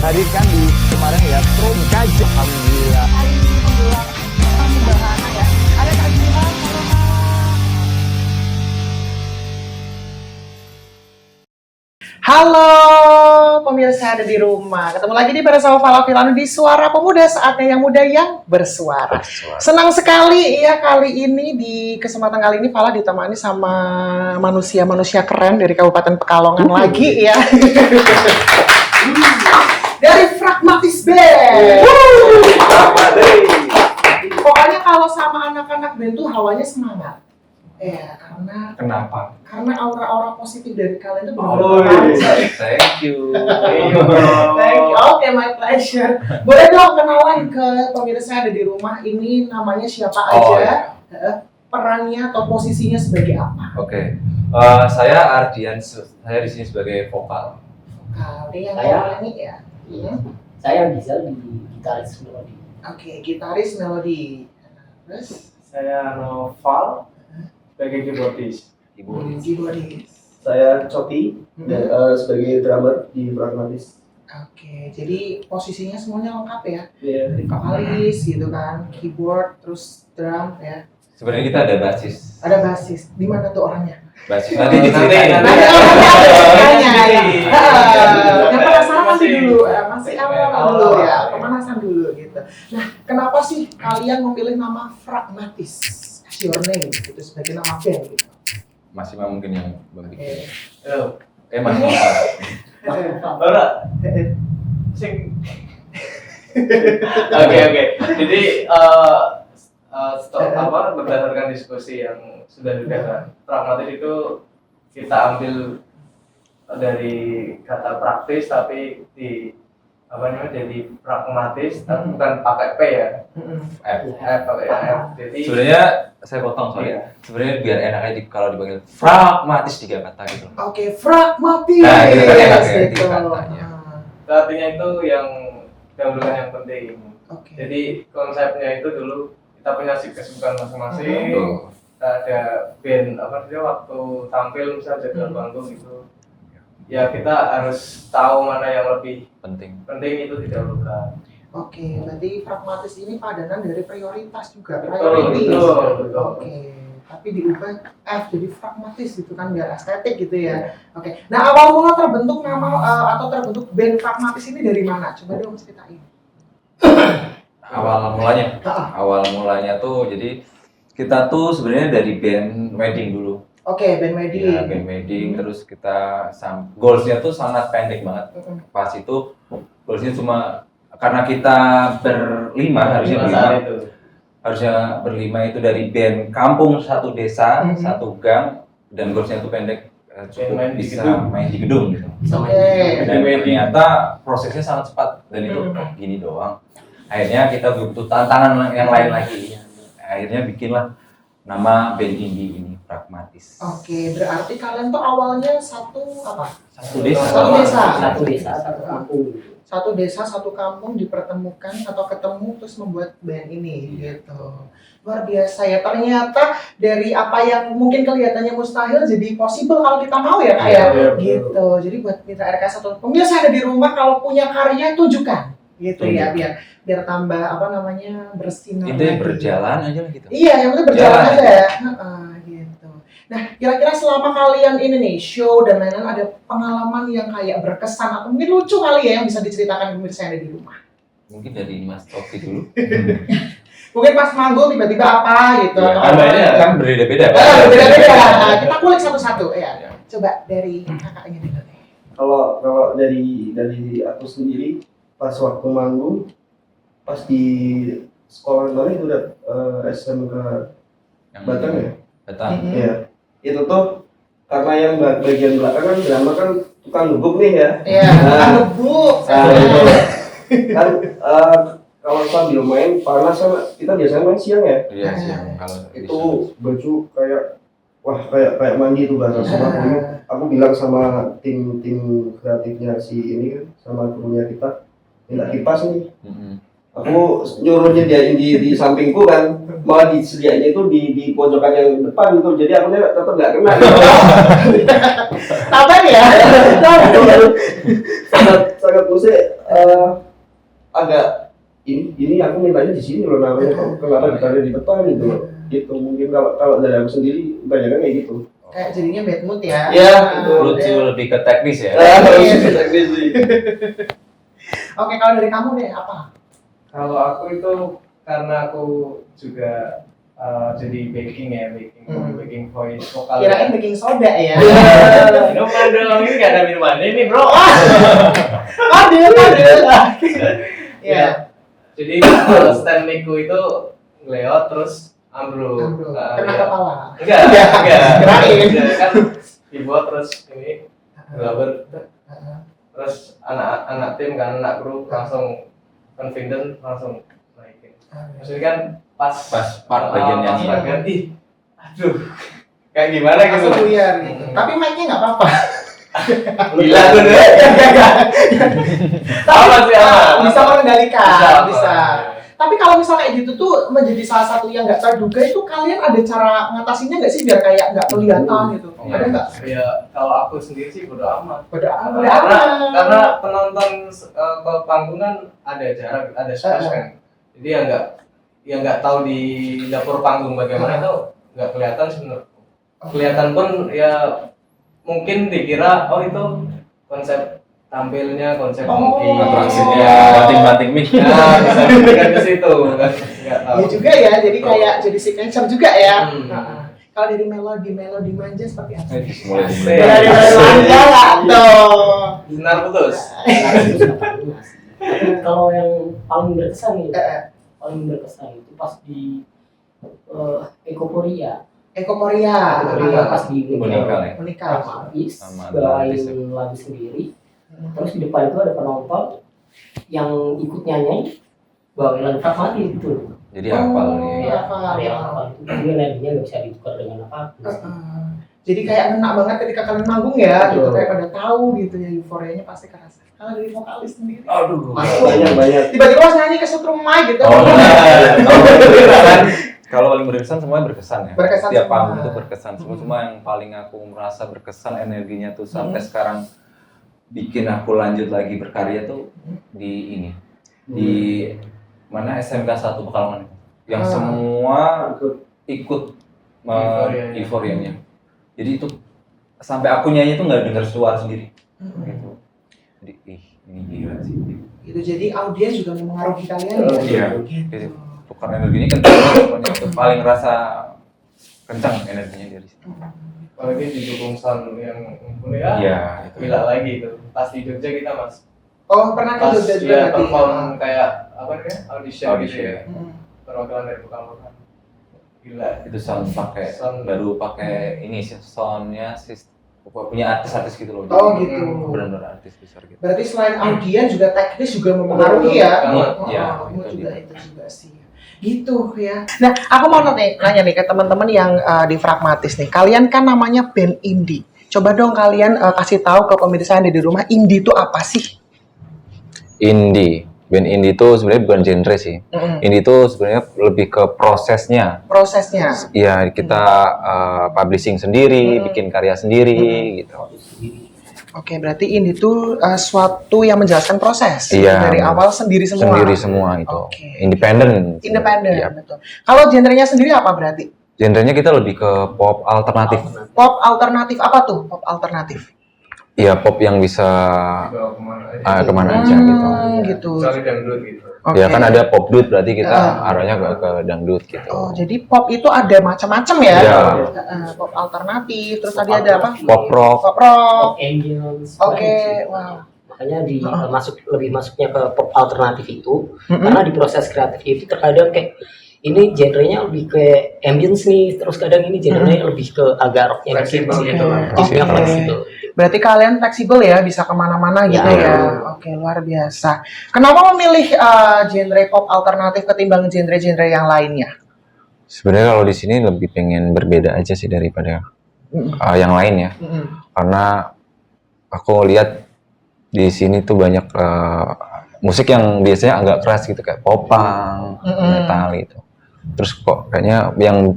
hadirkan di kemarin ya Promkaj. Alhamdulillah. Hari ini menjelang pembahasan ya. Ada takjilan. Halo pemirsa ada di rumah. Ketemu lagi nih bersama Fala Filanu di Suara Pemuda, saatnya yang muda yang bersuara. Senang sekali ya kali ini di kesempatan kali ini Fala ditemani sama manusia-manusia keren dari Kabupaten Pekalongan lagi ya. Dari Fragmatis Band. Pokoknya kalau sama anak-anak band tuh hawanya semangat. Ya, Kenapa? karena aura-aura positif dari kalian itu Oh, benar-benar thank you. Thank you. Oke, my pleasure. Boleh dong kenalan ke pemirsa yang ada di rumah ini namanya siapa Oh, aja, perannya atau posisinya sebagai apa? Oke. Saya Ardian, saya di sini sebagai vokal. Kali yang Saya- nyanyi ya. Saya bisa di gitaris melodi. Oke, gitaris melodi. Terus Saya Noval sebagai keyboardis. keyboardis. Saya Coki sebagai drummer di Fragmatis. Oke, jadi posisinya semuanya lengkap ya. Iya. Dari vokalis gitu kan, keyboard, terus drum ya. Sebenarnya kita ada basis. Ada basis. Di mana tuh orangnya? Basis nanti diceritain. Nah, orangnya ada ya. Yang penasaran masih dulu, masih awal dulu ya, pemanasan dulu gitu. Nah, kenapa sih kalian memilih nama Fragmatis? As your name gitu sebagai nama band gitu. Masih mungkin yang membuat. Oke. Masih Ora sing Oke. Jadi berdasarkan diskusi yang sudah dilakukan, pragmatis itu kita ambil dari kata praktis tapi jadi pragmatis tapi bukan pakai P ya. F. Pakai F. Jadi Sebenarnya saya potong soalnya. Sebenarnya biar enak aja kalau dipanggil Fragmatis 3 kata gitu. Oke, Fragmatis. Nah, gitu kan enak ya, gitu. 3 katanya. artinya itu yang dahulukan yang penting. Oke. Jadi konsepnya itu dulu kita punya kesibukan masing-masing. Tuh. Kita ada band waktu tampil misalnya jadwal panggung itu. Ya kita harus tahu mana yang lebih Penting. penting itu didahulukan. Oke, berarti Fragmatis ini padanan dari prioritas juga. Betul. Oke, tapi diubah F jadi Fragmatis gitu kan biar estetik gitu ya. Oke, nah awal mula terbentuk nama atau terbentuk band Fragmatis ini dari mana? Coba dong ceritain. Awal mulanya tuh jadi kita tuh sebenarnya dari band wedding dulu. Oke, band wedding. Ya, band wedding terus kita goalsnya tuh sangat pendek banget. Pas itu goalsnya cuma karena kita berlima harusnya berlima itu dari band kampung satu desa satu gang dan goalsnya itu pendek cukup Main di bisa gedung. main di gedung gitu. Oke. Dan ternyata prosesnya sangat cepat dan itu gini doang. Akhirnya kita butuh tantangan yang lain lagi. Akhirnya bikinlah nama band indie ini Fragmatis. Oke, berarti kalian tuh awalnya satu apa? Satu desa. Satu desa. Satu desa, satu kampung. Satu desa, satu kampung dipertemukan atau ketemu terus membuat band ini gitu. Luar biasa ya, ternyata dari apa yang mungkin kelihatannya mustahil jadi possible kalau kita mau ya Kak ya. Iya, Gitu, jadi buat mitra RKS atau pemirsa ada di rumah kalau punya karya tunjukkan gitu ya, biar tambah bersinar Itu lagi. berjalan aja lah gitu. Iya, yang penting berjalan Jalan. aja ya. Gitu. Nah, kira-kira selama kalian ini nih show dan lain-lain ada pengalaman yang kayak berkesan atau mungkin lucu kali ya yang bisa diceritakan pemirsa yang ada di rumah. Mungkin dari Mas Toki dulu. Mungkin pas manggung tiba-tiba apa gitu. Ya, atau apa. kan berbeda-beda. Beda-beda. Nah, kita kulik satu-satu ya. Coba dari kakaknya dulu. Kalau dari aku sendiri pas waktu manggung pas di sekolah mana itu udah SMK Batang ya. Batang. Iya. Itu tuh karena yang bagian belakang kan drama kan tukang nubuk nih ya. Iya, ngebuk. Itu kan kalau sambil main panas kan kita biasanya main siang ya. Iya sih. Kalau Itu baju kayak mandi tuh bahasa sama aku bilang sama tim kreatifnya si ini kan sama krunya kita minta kipas nih. Aku nyuruh nyediain di sampingku kan, malah disediainnya itu di pojokan yang depan gitu, jadi aku tetap nggak kena. Sabar ya. sangat maksudnya agak ini aku mintanya di sini loh namanya, kenapa ditaruh di depan gitu loh. Gitu mungkin kalau dari aku sendiri banyak kayak gitu. Kayak jadinya bad mood ya. Iya, Lucu lebih ke teknis ya. Teknis sih. Oke, kalau dari kamu deh apa? Kalau aku itu karena aku juga jadi baking voice vokal. Kirain baking soda ya. Minuman dong, ini nggak ada minuman ini bro. Adil. Ya. Jadi stand mic-ku itu ngeleot terus ambruk. Kena kepala. Enggak. Kirain. Enggak, kan dibuat terus ini gelabet. Terus anak tim kan anak kru langsung confident langsung naikin. Maksudnya kan pas part bagian pas nyanyi. bagian aduh kayak gimana gitu. Langsung buyar gitu. Tapi mic-nya nggak apa-apa. Gila tuh deh. Apa sih Bisa mengendalikan, bisa. Bisa. Tapi kalau misalnya kayak gitu tuh menjadi salah satu yang nggak terduga itu kalian ada cara ngatasinya nggak sih biar kayak nggak kelihatan gitu? Ada nggak? Ya kalau aku sendiri sih bodo amat. Karena penonton ke panggung kan ada jarak, ada space kan. Jadi ya nggak tahu di dapur panggung bagaimana itu nggak kelihatan sebenarnya. Kelihatan pun ya mungkin dikira oh itu konsep tampilnya, konsep Atraksinya, banting-banting mic. Ya, bisa diberikan ke situ kan. Nggak tahu. Iya juga ya, jadi kayak jadi signature juga ya. Hmm. Kalau dari melodi manja seperti apa? Mulai Dari melodi manja nggak tuh? Sinar putus. Tapi kalau yang paling berkesan nih, paling berkesan itu pas di Ekoporia. Ekoporia. Pas di Menikah. Habis Sama bawain artis ya. lagu sendiri. Terus di depan itu ada penonton yang ikut nyanyi bawain lagu Fatmati gitu. Jadi hafal nih. Iya, Ada yang hafal itu. Jadi energinya nggak bisa ditukar dengan apa-apa. Jadi kayak enak banget ketika kalian manggung ya, gitu kayak pada tahu gitu ya, euforianya pasti kerasa. Kalau dari vokalis sendiri, Aduh. Banyak. tiba-tiba pas nyanyi ke setrum mic gitu. Oh, nah. Kalau paling berkesan semuanya berkesan ya. Berkesan Setiap semua. panggung itu berkesan semua. Cuma yang paling aku merasa berkesan energinya tuh sampai sekarang bikin aku lanjut lagi berkarya tuh di ini. Di mana SMK 1 Pekalongan. Yang semua ikut euforianya. Jadi itu sampai aku nyanyi tuh nggak dengar suara sendiri. Gitu. Jadi ini gila sih. Itu jadi audiens juga mempengaruhi kalian ya. Iya. Gitu. Tukar energinya kencang banget pokoknya. Itu paling rasa kencang energinya dari situ. Apalagi didukung sound yang mumpuni ya. Iya, itu. Gila lagi itu. Pas di Jogja kita mas. Oh, pernah ke Pas Jogja juga dia berarti? perform kayak apa namanya audition gitu Audition. ya. Perwakilan dari Pekalongan. Gila. Itu sound pakai Sound. baru pakai ini sih soundnya punya artis-artis gitu loh. Oh, Jadi gitu. benar-benar artis besar gitu. Berarti selain audiens juga teknis juga mempengaruhi ya. Banget. Iya, Itu itu juga dia. itu juga sih. Gitu ya. Nah, aku mau nanya nih ke teman-teman yang di Fragmatis nih. Kalian kan namanya band indie. Coba dong kalian kasih tahu ke pemirsa yang ada di rumah, indie itu apa sih? Indie, band indie itu sebenarnya bukan genre sih. Indie itu sebenarnya lebih ke prosesnya. Prosesnya. Iya, kita publishing sendiri, bikin karya sendiri gitu. Oke, berarti indie itu suatu yang menjelaskan proses. Iya. Dari awal sendiri semua. Sendiri semua itu. Oke. Independen. Independen, Iya. betul. Kalau genrenya sendiri apa berarti? Genrenya kita lebih ke pop alternatif. Pop alternatif apa tuh? Pop alternatif. Iya, pop yang bisa Dibawa kemana aja. kemana aja gitu. Gitu. Kecuali dangdut gitu. Oke. Ya kan ada pop dut, berarti kita arahnya ke dangdut gitu. Oh, jadi pop itu ada macam-macam ya? Iya. Pop alternatif, terus tadi ada apa? Pop rock. Pop rock. Ambience. Oke, banyak sih. wow. Makanya lebih masuknya ke pop alternatif itu karena di proses kreatif itu terkadang kayak ini genrenya lebih ke ambience nih, terus kadang ini genrenya lebih ke agak rocknya Fleksibel gitu. gitu kan. Jadinya Oke. fleksibel. Berarti kalian fleksibel ya, bisa kemana-mana gitu Ya. ya? Oke, luar biasa. Kenapa memilih genre pop alternatif ketimbang genre-genre yang lainnya? Sebenarnya kalau di sini lebih pengen berbeda aja sih daripada yang lain ya. Karena aku lihat di sini tuh banyak musik yang biasanya agak keras gitu kayak popang, metal gitu. Terus kok kayaknya yang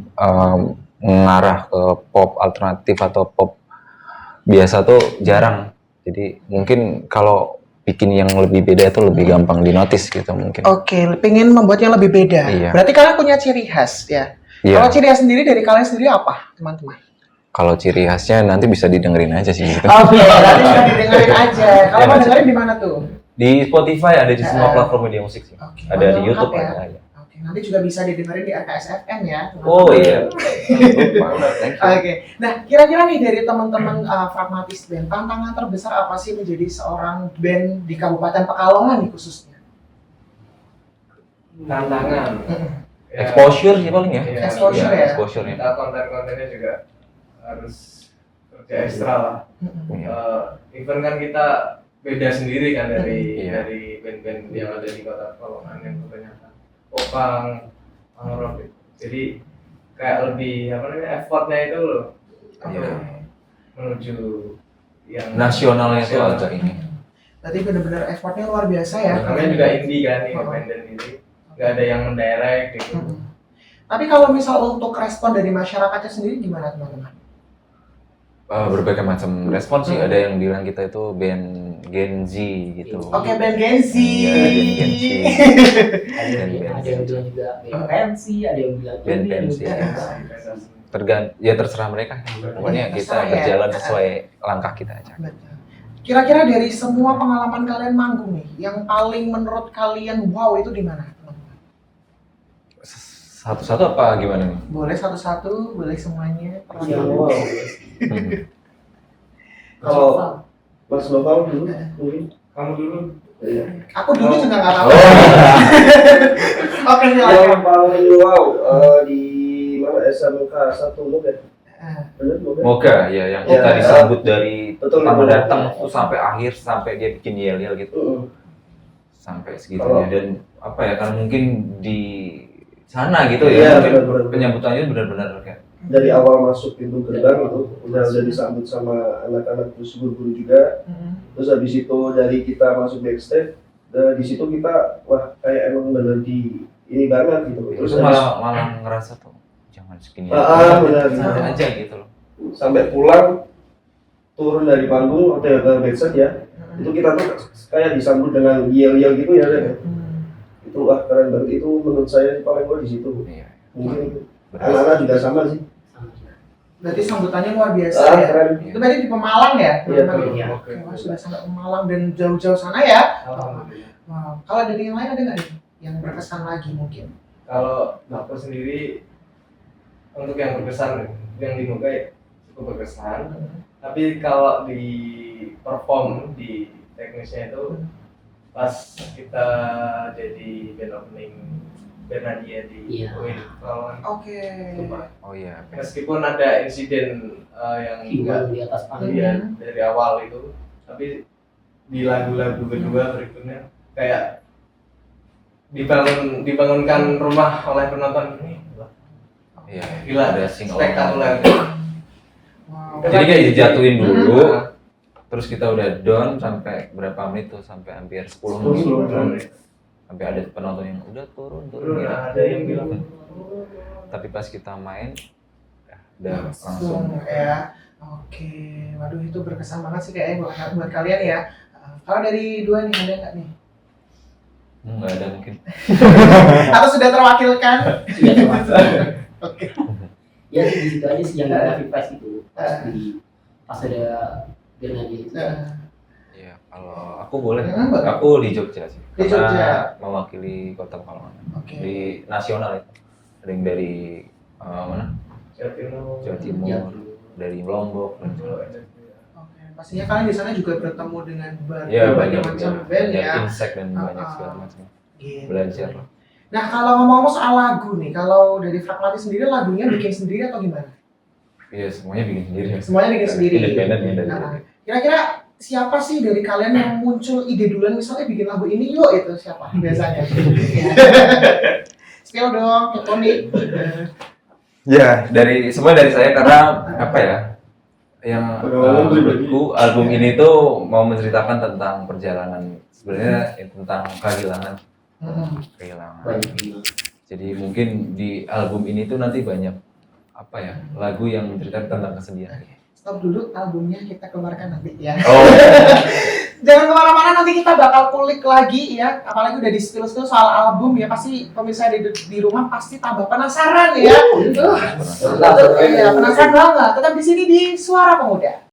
mengarah ke pop alternatif atau pop biasa tuh jarang. Jadi mungkin kalau bikin yang lebih beda itu lebih gampang dinotis gitu mungkin. Oke, pengen membuatnya lebih beda. Iya. Berarti kalian punya ciri khas ya. Iya. Kalau ciri khas sendiri dari kalian sendiri apa, teman-teman? Kalau ciri khasnya nanti bisa didengerin aja sih gitu. Oke, nanti bisa didengerin aja. Kalau mau dengerin di mana tuh? Di Spotify ada di semua platform media musik sih. Oke, Ada di lengkap YouTube ya. ada. Ya. Oke, nanti juga bisa didengerin di RKSFM ya. Oh iya. Oke, nah kira-kira nih dari teman-teman Pragmatis Band, tantangan terbesar apa sih menjadi seorang band di Kabupaten Pekalongan nih khususnya? Tantangan. Ya, Exposure sih paling ya. Iya, Exposure Iya, ya. Exposure-nya. kita konten-kontennya juga harus kerja ekstra lah. Iya. Even kan kita beda sendiri kan Iya. dari band-band yang ada di kota Pekalongan yang kebanyakan popang, punk rock gitu. Jadi kayak lebih apa namanya effortnya itu loh Iya. menuju yang Nasionalnya itu agak ini. Berarti benar-benar effortnya luar biasa ya. namanya juga indie kan, independen ini nggak ada yang mendirect gitu. Tapi kalau misal untuk respon dari masyarakatnya sendiri gimana teman-teman? Berbagai macam respon sih. Ada yang bilang kita itu band Gen Z gitu. Oke, band Gen Z. Iya, band Gen Z. Ada yang bilang juga BMC, ada yang bilang Band ini, BMC. ada yang bilang Ya terserah mereka. Pokoknya kita Terserah ya. berjalan sesuai langkah kita aja. Betul. Kira-kira dari semua pengalaman kalian manggung nih, yang paling menurut kalian wow itu di mana? teman-teman? Satu-satu apa gimana nih? Boleh satu-satu, boleh semuanya. yang wow. Kalau Mas Noval dulu mungkin. Kamu dulu. Iya. Aku dulu juga nggak tahu. Oh. Oke, silakan. Yang paling wow di mana SMK 1 Moga. Benar Moga? Moga ya yang Ya, kita disambut dari betul, pertama betul. datang tuh sampai akhir sampai dia bikin yel-yel gitu. Sampai segitunya dan apa ya karena mungkin di sana gitu Iya, ya mungkin benar-benar. penyambutannya benar-benar kayak Dari awal masuk pintu gerbang itu udah disambut sama anak-anak terus guru-guru juga. Terus habis itu dari kita masuk backstage, di situ kita wah kayak emang bener di ini banget gitu. terus Terus malah ngerasa tuh jangan segini benar. santai aja gitu loh. Sampai pulang turun dari panggung atau ke backstage ya, itu kita tuh kayak disambut dengan yel-yel gitu ya. Itu wah keren banget, itu menurut saya paling gua di situ. Iya. Mungkin anak-anak juga sama sih. Berarti sambutannya luar biasa ya. Keren. Itu berarti di Pemalang ya? Iya, teman-teman? iya. Oke, wah, sudah sampai Pemalang dan jauh-jauh sana ya. Alhamdulillah. Wow. Kalau dari yang lain ada nggak nih yang berkesan lagi mungkin? Kalau aku sendiri untuk yang berkesan yang di Moga ya, cukup berkesan. Tapi kalau di perform di teknisnya itu pas kita jadi band opening Bernadia di Iya. UIN Pekalongan. Oke. Sumpah. Oh iya. Meskipun ada insiden yang Hiburan di atas panggung. iya, dari awal itu, tapi di lagu-lagu kedua berikutnya kayak dibangunkan rumah oleh penonton ini. Iya. Gila, Ada sing spektakuler. Wow. Jadi kayak dijatuhin dulu, Nah, terus kita udah down sampai berapa menit tuh sampai hampir 10 menit. 10 menit. Sampai ada penonton yang udah turun Turun, gitu. ada yang bilang Tapi pas kita main ya, udah langsung Langsung ya. Oke. Waduh itu berkesan banget sih kayaknya buat kalian ya. Kalau dari dua nih ada nggak nih? nggak ada mungkin. Atau sudah terwakilkan? Iya, termasuk. Oke. Ya di situ aja sih yang kita feedback itu pas ada Bernadia itu. Iya, kalau aku boleh. Boleh. Aku di Jogja sih. Di Karena Jogja. mewakili Kota Pekalongan. Oke. Di nasional itu. Ada yang dari mana? Jawa Timur. Jawa Timur, dari Lombok. dan segala macam. Oke. Pastinya kalian di sana juga bertemu dengan Iya, berbagai macam band banyak ya. insek dan banyak segala macam. Gitu. Belajar lah. Nah kalau ngomong-ngomong soal lagu nih, kalau dari Pragmatis sendiri lagunya bikin sendiri atau gimana? Iya, semuanya bikin sendiri. Semuanya bikin sendiri. Independen ya dari. Nah, kira-kira siapa sih dari kalian yang muncul ide duluan misalnya bikin lagu ini yuk itu siapa biasanya? Spill dong, kepo nih. Ya, semua dari saya karena apa ya? Yang menurutku album ini tuh mau menceritakan tentang perjalanan sebenarnya tentang kehilangan. Kehilangan. Banyak. Jadi mungkin di album ini tuh nanti banyak apa ya? Lagu yang menceritakan tentang kesedihan. stop dulu, albumnya kita keluarkan nanti ya. Oh. Jangan kemana-mana, nanti kita bakal kulik lagi ya. Apalagi udah di-spill-spill soal album ya, pasti pemirsa di rumah pasti tambah penasaran ya. Iya, penasaran banget. Tetap di sini di Suara Pemuda.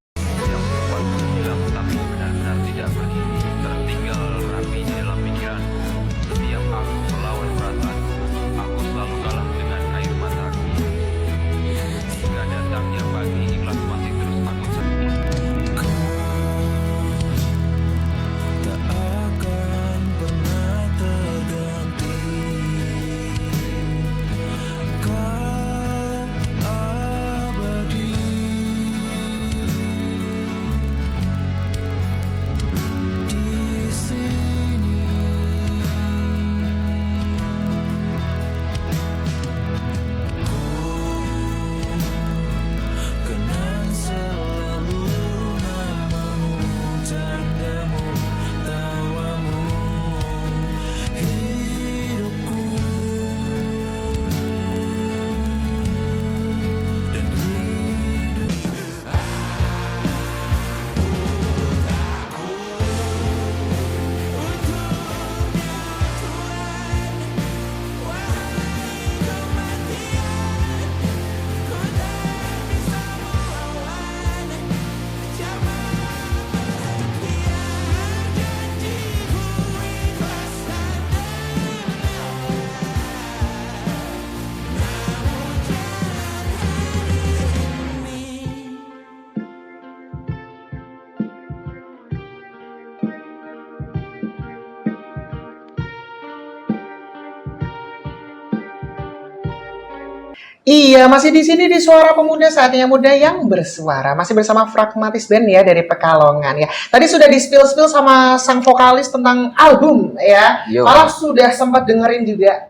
Iya, masih di sini di Suara Pemuda, saatnya muda yang bersuara. Masih bersama Fragmatis Band ya dari Pekalongan ya. Tadi sudah di-spill sama sang vokalis tentang album ya. Kalau sudah sempat dengerin juga,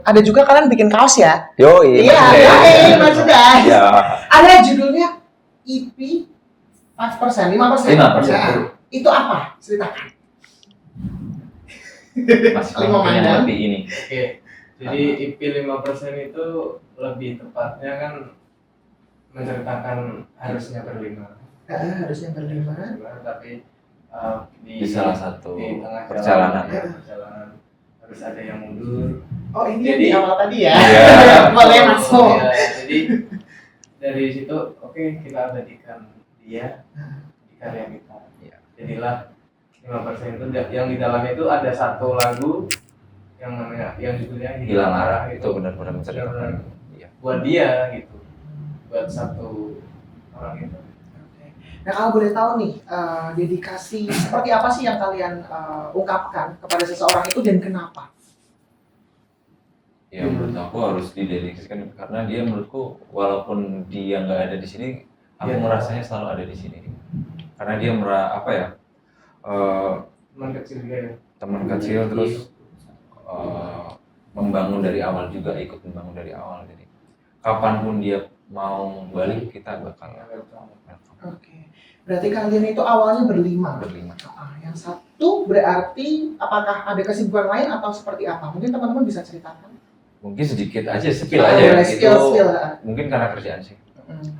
ada juga kalian bikin kaos ya? Yoi. Iya, sudah. Ya. Ada judulnya EP 5%, 5%. 5%. Ya. Itu apa? Ceritakan. Masih Lima punya mandang. lebih ini. Oke, jadi IP 5% itu lebih tepatnya kan menceritakan harusnya berlima. Harusnya berlima. Tapi Di salah satu di tengah perjalanan. perjalanan harus ada yang mundur. Oh, ini Jadi- di awal tadi ya? Iya. Boleh masuk. Ya, jadi dari situ oke, kita abadikan dia di karya kita. Jadilah 5% itu yang di dalamnya itu ada satu lagu yang namanya yang judulnya Hilang Arah, itu benar-benar menceritakan. Iya. buat dia gitu, buat satu orang itu. Nah, kalau boleh tahu nih, dedikasi seperti apa sih yang kalian ungkapkan kepada seseorang itu dan kenapa? Ya menurut aku harus didedikasikan karena dia menurutku walaupun dia nggak ada di sini, aku Iya. merasanya selalu ada di sini. Karena dia Teman kecil dia ya. teman kecil terus membangun dari awal juga, ikut membangun dari awal. Jadi kapanpun dia mau balik kita bakal welcome. Oke, berarti kalian itu awalnya berlima. Berlima. Yang satu berarti apakah ada kesibukan lain atau seperti apa? Mungkin teman-teman bisa ceritakan. Mungkin sedikit aja, spill Ah, aja ya. boleh Itu spill. mungkin karena kerjaan sih. Mm.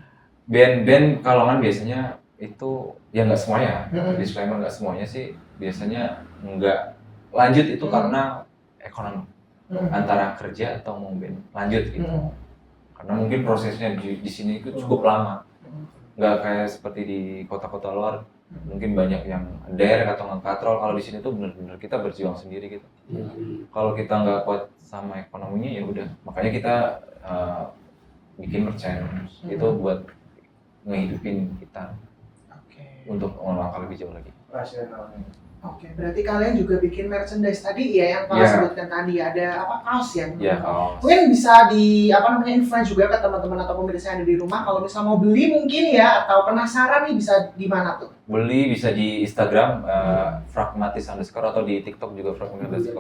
Band-band Kalongan biasanya itu ya nggak semuanya, Mm-mm. disclaimer nggak semuanya sih, biasanya nggak lanjut itu Mm. karena ekonomi, Mm. antara kerja atau mau band lanjut gitu. Mm. Karena mungkin prosesnya di sini itu cukup lama, Mm. nggak kayak seperti di kota-kota luar, mungkin banyak yang derek atau ngekatrol. Kalau di sini tuh bener-bener kita berjuang sendiri gitu. Kalau kita nggak kuat sama ekonominya ya udah, makanya kita bikin merchandise itu buat ngehidupin kita Oke. untuk melangkah lebih jauh lagi. Rasional. Oke, berarti kalian juga bikin merchandise tadi ya yang Pak Iya. sebutkan tadi, ada apa, kaos ya? Ya kaos. Mungkin bisa di influence juga ke teman-teman atau pemirsa yang ada di rumah, kalau misalnya mau beli mungkin ya, atau penasaran nih, bisa di mana tuh? Beli bisa di Instagram Fragmatis _ atau di TikTok juga Fragmatis _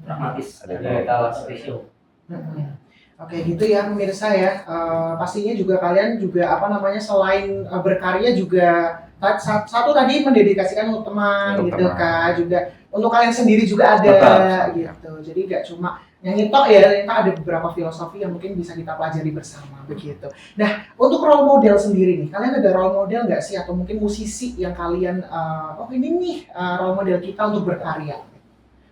Pragmatis Ada ada di- talas official. Oke, gitu ya pemirsa ya. Pastinya juga kalian juga selain berkarya juga satu tadi mendedikasikan untuk teman Untuk gitu teman. kan, juga untuk kalian sendiri juga ada Tetap. gitu. Jadi nggak cuma yang itu ya, ternyata ada beberapa filosofi yang mungkin bisa kita pelajari bersama begitu. Nah, untuk role model sendiri nih, kalian ada role model nggak sih atau mungkin musisi yang kalian oh ini nih role model kita untuk berkarya?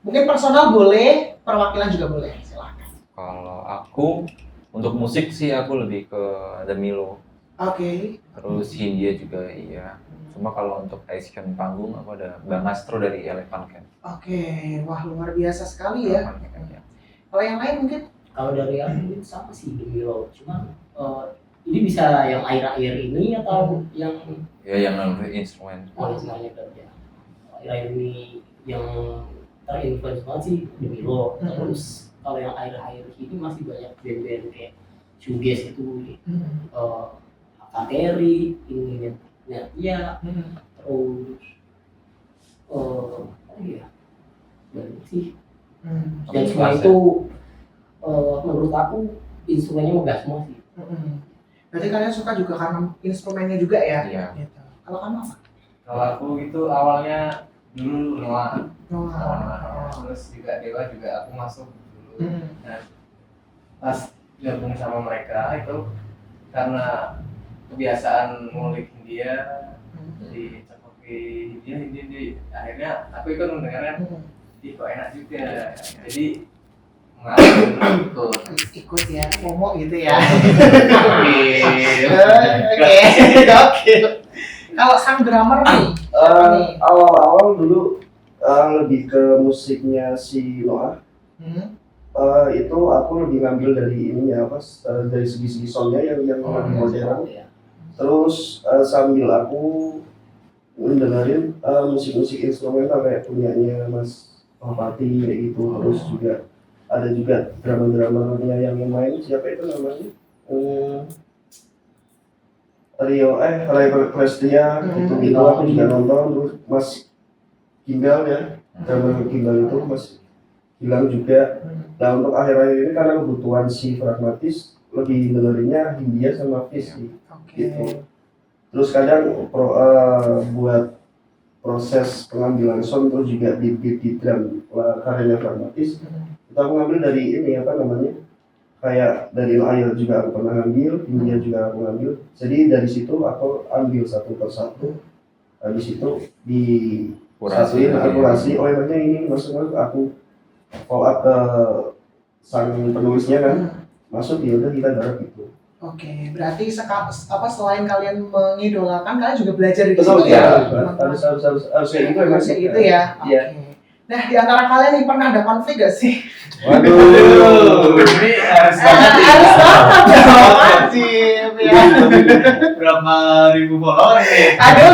Mungkin personal boleh, perwakilan juga boleh, silakan. Kalau aku untuk musik sih aku lebih ke Demilo. Oke. Terus Hindia juga iya. Cuma kalau untuk action panggung aku ada Bang Astro dari Elephant Camp. Oke, wah luar biasa sekali ya. Elephant Camp, ya. Kalau yang lain mungkin? Kalau dari aku mungkin sama sih Demiro, cuma ini bisa yang air-air ini atau yang Ya yang instrumen. semuanya kerja. Air-air ini yang terinfluence banget sih Demiro. Terus kalau yang air-air ini masih banyak band-band kayak shoegaze itu, Kateri, ini ya, terus apa ya? Banyak sih. Dan semua itu menurut aku instrumennya megah semua sih. Berarti kalian suka juga karena instrumennya juga ya? Iya. Gitu. Kalau kamu apa? Kalau aku itu awalnya dulu Noah, Noah. terus juga Dewa juga aku masuk dulu. Nah, pas gabung sama mereka itu karena kebiasaan ngulik dia dicekoki dia akhirnya aku ikut mendengarkan kok enak juga, jadi mengalir Ikut ya, FOMO gitu ya. Oke. Oke. Kalau sang drummer nih, siapa nih? Awal-awal dulu lebih ke musiknya si Noah. Itu aku lebih ngambil dari ininya dari segi soundnya yang lebih modern. Terus sambil aku mendengarin musik-musik instrumental kayak punyanya Mas Pati kayak gitu. Terus juga ada juga drama-dramanya yang main, siapa itu namanya? Ray Prestia gitu aku juga nonton. Terus Mas Gingal ya, drama Gingal itu Mas Gilang juga. Nah untuk akhir-akhir ini karena kebutuhan si Pragmatis lebih dengerinnya Hindia sama Fish gitu. Terus kadang buat proses pengambilan sound terus juga di drum karyanya Pragmatis kita mengambil dari ini apa namanya, kayak dari Air juga aku pernah ngambil, Hindia juga aku ngambil. Jadi dari situ aku ambil satu persatu, habis itu di satuin akurasi. Oh emangnya ini masuk aku follow up ke sang penulisnya kan, masuk ya udah kita garap gitu. Oke, berarti selain kalian mengidolakan, kalian juga belajar di Betul, situ ya? Harus kayak gitu Harus kayak gitu ya? Iya. Oke. Nah, di antara kalian nih pernah ada konflik gak sih? Waduh, ini harus banget ya. Harus banget dong, wajib ya. Berapa ribu follower nih? Aduh,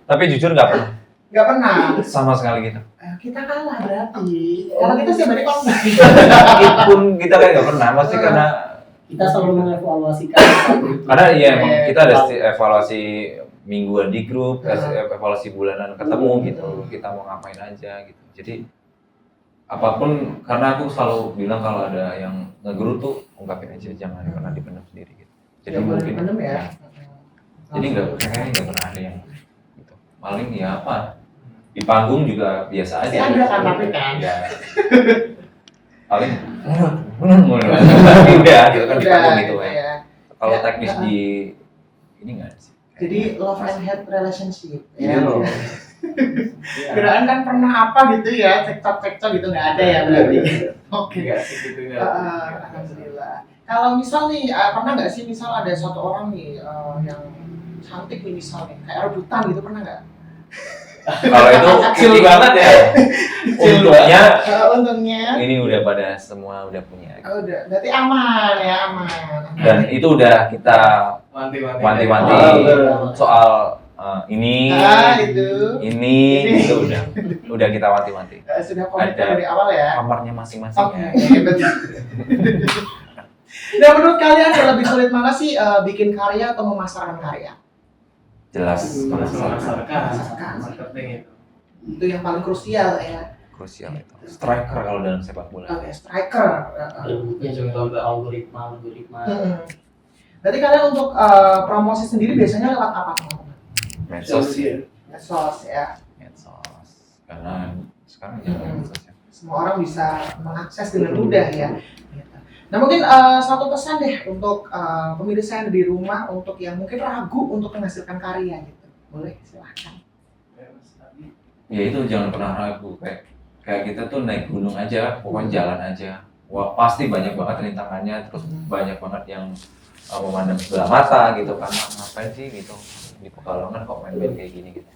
Tapi jujur nggak pernah. nggak pernah. Sama sekali gitu. Kita kalah berarti. Kalau kita sih berarti konflik. Meskipun kita kayak nggak pernah, pasti karena Kita selalu mengevaluasikan karena iya emang kita ada evaluasi mingguan di grup, evaluasi bulanan ketemu gitu, kita mau ngapain aja gitu. Jadi apapun, karena aku selalu bilang kalau ada yang ngegeru tuh ungkapin aja, jangan pernah dipendam sendiri gitu. Jadi Ya, mungkin dipendam ya. Jadi kayaknya nggak pernah ada yang gitu. Paling ya apa? Di panggung juga biasa aja. Pasti ada kan, tapi kan. Ya. Paling udah gitu kan di panggung gitu ya. Iya. Kalau Ya, teknis di ini nggak ada sih. Jadi love and hate relationship. Iya loh. Kirain kan pernah apa gitu ya, cekcok gitu nggak ada ya berarti. Oke. Enggak segitunya. Alhamdulillah. Kalau misal nih, pernah nggak sih misal ada satu orang nih yang cantik nih misalnya, kayak rebutan gitu, pernah nggak? Kalau itu Kecil banget ya. untungnya Untungnya, ini udah pada semua udah punya. udah, berarti aman ya, aman. Dan itu udah kita wanti-wanti soal ini, Itu itu udah kita wanti-wanti. sudah komitmen Ada dari awal ya. kamarnya masing-masing. Oke, Ya. betul. Nah, menurut kalian yang lebih sulit mana sih, bikin karya atau memasarkan karya? Jelas Marketing itu. Itu yang paling krusial ya. krusial itu. Striker kalau dalam sepak bola. Oke, striker. contoh algoritma. Berarti kalian untuk promosi sendiri biasanya lewat apa teman-teman? Medsos Medsos ya. Medsos. Karena sekarang jangan medsos ya. semua orang bisa mengakses dengan mudah ya. Gitu. Nah mungkin satu pesan deh untuk pemirsa yang ada di rumah untuk yang mungkin ragu untuk menghasilkan karya gitu, boleh silahkan. Ya itu jangan pernah ragu, kayak kita tuh naik gunung aja, pokoknya jalan aja. Wah pasti banyak banget rintangannya, terus banyak banget yang memandang sebelah mata gitu kan, ngapain sih gitu di Pekalongan kok main-main kayak gini gitu.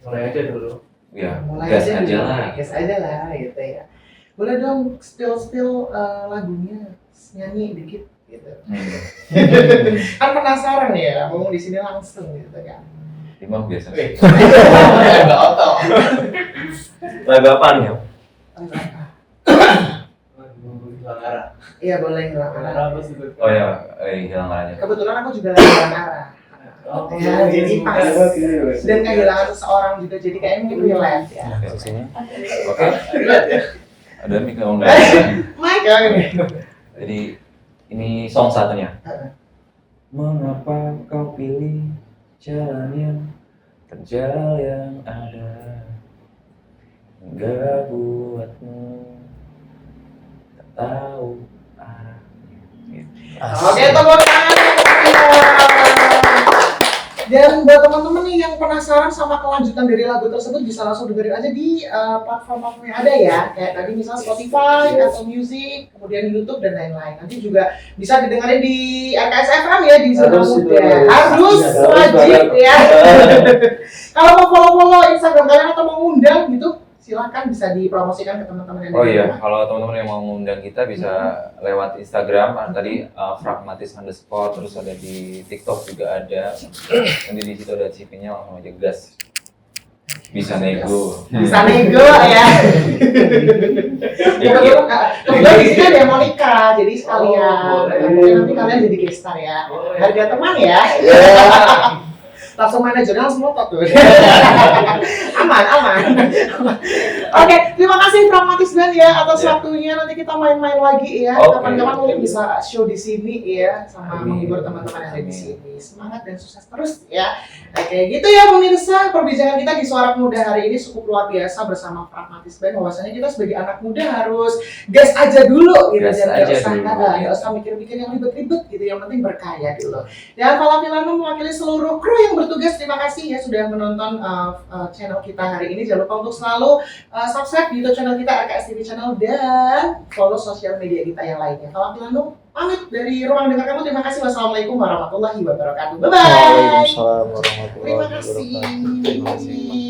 Mulai aja dulu. Ya, Mulai gas aja dulu, lah. gas aja lah gitu ya. Boleh dong spill lagunya, nyanyi dikit gitu. Kan penasaran ya, ngomong di sini langsung gitu kan. Imam biasa. Enggak otot. Lagu apaan ya? Hilang arah. Iya boleh hilang arah. Apa sih? Oh ya, hilang aja. Kebetulan aku juga lagi hilang arah. Ya, jadi pas dan kehilangan seseorang juga jadi kayaknya mungkin relate ya. Oke. Ada mic nggak enggak? Mike ya ini. Jadi ini song satunya. Mengapa kau pilih jalan yang terjal yang ada hingga buatmu tak tahu arahnya. Oke, tepuk tangan. Dan buat teman-teman nih yang penasaran sama kelanjutan dari lagu tersebut bisa langsung dengerin aja di platform-platform yang ada ya. Kayak tadi misalnya Spotify, Apple Music, kemudian YouTube dan lain-lain. Nanti juga bisa didengerin di RKS FM ya di Zona Muda. Harus wajib ya. Kalau mau follow-follow Instagram kalian atau mau ngundang gitu, silahkan bisa dipromosikan ke teman-teman yang Oh di iya, rumah. kalau teman-teman yang mau mengundang kita bisa lewat Instagram, tadi pragmatis_, terus ada di TikTok juga ada. Nanti di situ ada CV-nya, langsung aja gas. Bisa nego. Bisa nego ya. Kebetulan di sini ada yang mau nikah, jadi sekalian. Mungkin nanti kalian jadi guest star ya. Harga teman ya. Langsung manajernya langsung ngotot tuh. aman. Oke, terima kasih Pragmatis Band ya atas waktunya. Nanti kita main-main lagi ya. Kapan-kapan mungkin bisa show di sini ya sama menghibur teman-teman yang ada di sini. Semangat dan sukses terus ya. Oke, gitu ya pemirsa. Perbincangan kita di Suara Pemuda hari ini cukup luar biasa bersama Pragmatis Band. Bahwasanya kita sebagai anak muda harus gas aja dulu gitu. Nggak usah mikir-mikir yang ribet-ribet gitu. Yang penting berkarya dulu. Dan Falavilano mewakili seluruh kru yang bertugas, terima kasih ya sudah menonton channel kita hari ini. Jangan lupa untuk selalu subscribe di YouTube channel kita RKS TV Channel dan follow sosial media kita yang lainnya. Falavilano pamit dari ruang dengar kamu. Terima kasih. Wassalamualaikum warahmatullahi wabarakatuh. Bye bye. Waalaikumsalam warahmatullahi wabarakatuh. Terima kasih.